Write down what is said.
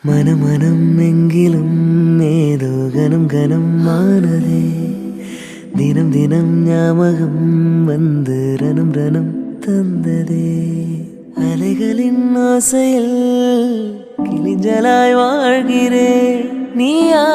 மனம் எங்கிலும் ஏதோ கனம் கனம் ஆனதே தினம் தினம் ஞாபகம் வந்து ரனம் ரனம் தந்ததே அலைகளின் ஆசையில் கிளிஞ்சலாய் வாழ்கிறேன் நீயா